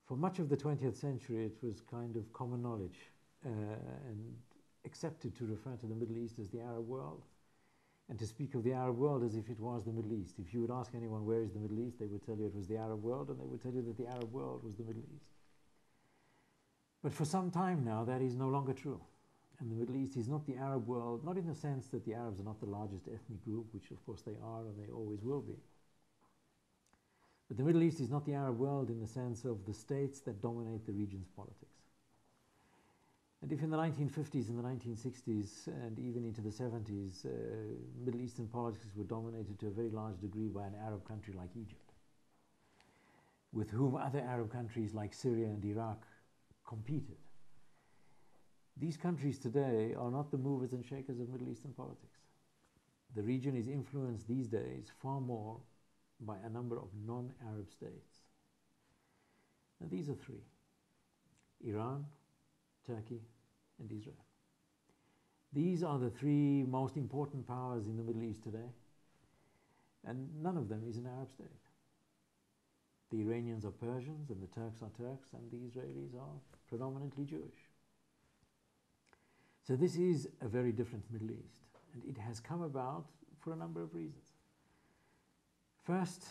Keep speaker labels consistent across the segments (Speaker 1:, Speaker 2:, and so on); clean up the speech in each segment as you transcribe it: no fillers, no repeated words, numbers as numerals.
Speaker 1: For much of the 20th century, it was kind of common knowledge and accepted to refer to the Middle East as the Arab world, and to speak of the Arab world as if it was the Middle East. If you would ask anyone where is the Middle East, they would tell you it was the Arab world, and they would tell you that the Arab world was the Middle East. But for some time now, that is no longer true. And the Middle East is not the Arab world, not in the sense that the Arabs are not the largest ethnic group, which of course they are and they always will be. But the Middle East is not the Arab world in the sense of the states that dominate the region's politics. And if in the 1950s and the 1960s and even into the 70s, Middle Eastern politics were dominated to a very large degree by an Arab country like Egypt, with whom other Arab countries like Syria and Iraq competed. These countries today are not the movers and shakers of Middle Eastern politics. The region is influenced these days far more by a number of non-Arab states. Now these are three: Iran, Turkey, and Israel. These are the three most important powers in the Middle East today, and none of them is an Arab state. The Iranians are Persians, and the Turks are Turks, and the Israelis are predominantly Jewish. So this is a very different Middle East, and it has come about for a number of reasons. First,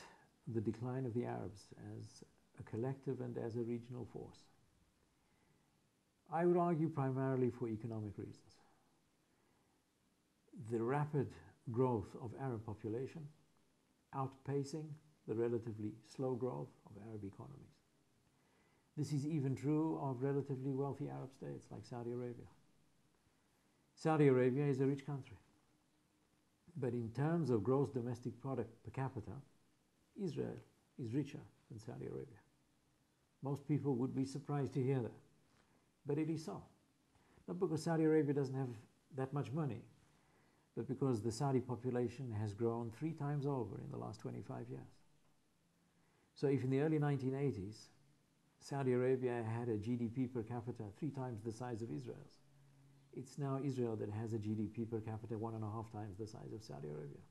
Speaker 1: the decline of the Arabs as a collective and as a regional force. I would argue primarily for economic reasons. The rapid growth of Arab population outpacing the relatively slow growth of Arab economies. This is even true of relatively wealthy Arab states like Saudi Arabia. Saudi Arabia is a rich country, but in terms of gross domestic product per capita, Israel is richer than Saudi Arabia. Most people would be surprised to hear that, but it is so. Not because Saudi Arabia doesn't have that much money, but because the Saudi population has grown 3 times over in the last 25 years. So if in the early 1980s, Saudi Arabia had a GDP per capita 3 times the size of Israel's, it's now Israel that has a GDP per capita 1.5 times the size of Saudi Arabia.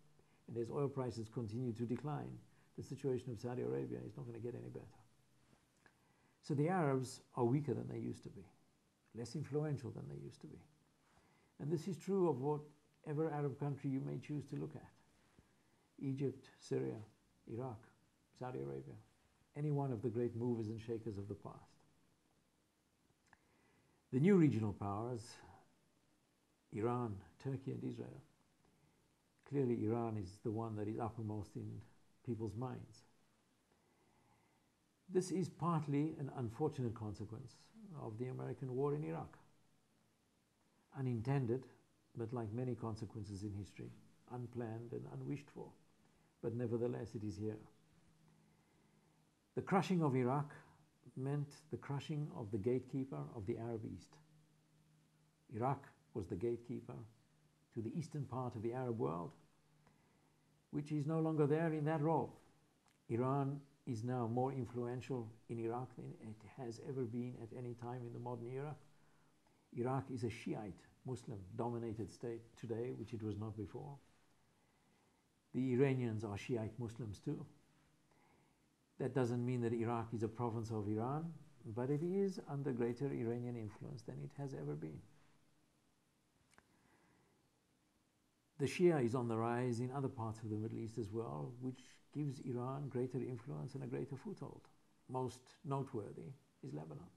Speaker 1: And as oil prices continue to decline, the situation of Saudi Arabia is not going to get any better. So the Arabs are weaker than they used to be, less influential than they used to be. And this is true of whatever Arab country you may choose to look at: Egypt, Syria, Iraq, Saudi Arabia, any one of the great movers and shakers of the past. The new regional powers, Iran, Turkey, and Israel. Clearly, Iran is the one that is uppermost in people's minds. This is partly an unfortunate consequence of the American war in Iraq. Unintended, but like many consequences in history, unplanned and unwished for. But nevertheless, it is here. The crushing of Iraq meant the crushing of the gatekeeper of the Arab East. Iraq was the gatekeeper to the eastern part of the Arab world, which is no longer there in that role. Iran is now more influential in Iraq than it has ever been at any time in the modern era. Iraq is a Shiite Muslim-dominated state today, which it was not before. The Iranians are Shiite Muslims too. That doesn't mean that Iraq is a province of Iran, but it is under greater Iranian influence than it has ever been. The Shia is on the rise in other parts of the Middle East as well, which gives Iran greater influence and a greater foothold. Most noteworthy is Lebanon,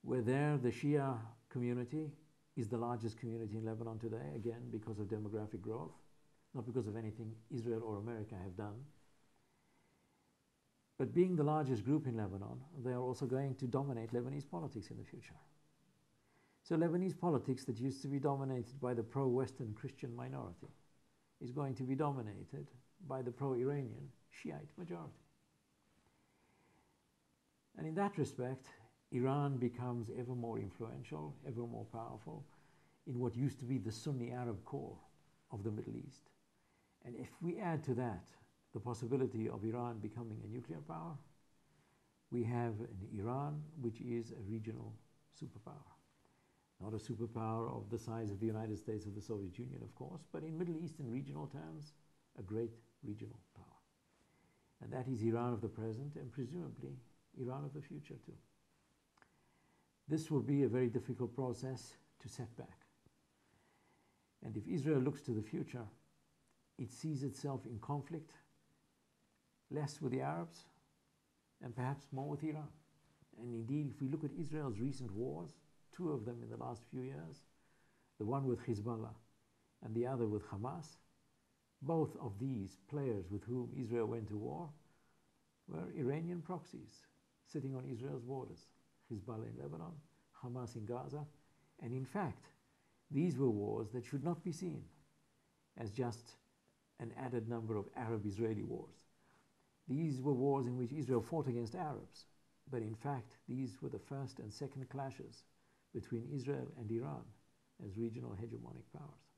Speaker 1: where there the Shia community is the largest community in Lebanon today, again because of demographic growth, not because of anything Israel or America have done. But being the largest group in Lebanon, they are also going to dominate Lebanese politics in the future. So Lebanese politics that used to be dominated by the pro-Western Christian minority is going to be dominated by the pro-Iranian Shiite majority. And in that respect, Iran becomes ever more influential, ever more powerful in what used to be the Sunni Arab core of the Middle East. And if we add to that the possibility of Iran becoming a nuclear power, we have an Iran which is a regional superpower. Not a superpower of the size of the United States or the Soviet Union, of course, but in Middle Eastern regional terms, a great regional power. And that is Iran of the present and presumably Iran of the future too. This will be a very difficult process to set back. And if Israel looks to the future, it sees itself in conflict, less with the Arabs and perhaps more with Iran. And indeed, if we look at Israel's recent wars, two of them in the last few years, the one with Hezbollah and the other with Hamas, both of these players with whom Israel went to war were Iranian proxies sitting on Israel's borders. Hezbollah in Lebanon, Hamas in Gaza. And in fact, these were wars that should not be seen as just an added number of Arab-Israeli wars. These were wars in which Israel fought against Arabs. But in fact, these were the first and second clashes between Israel and Iran as regional hegemonic powers.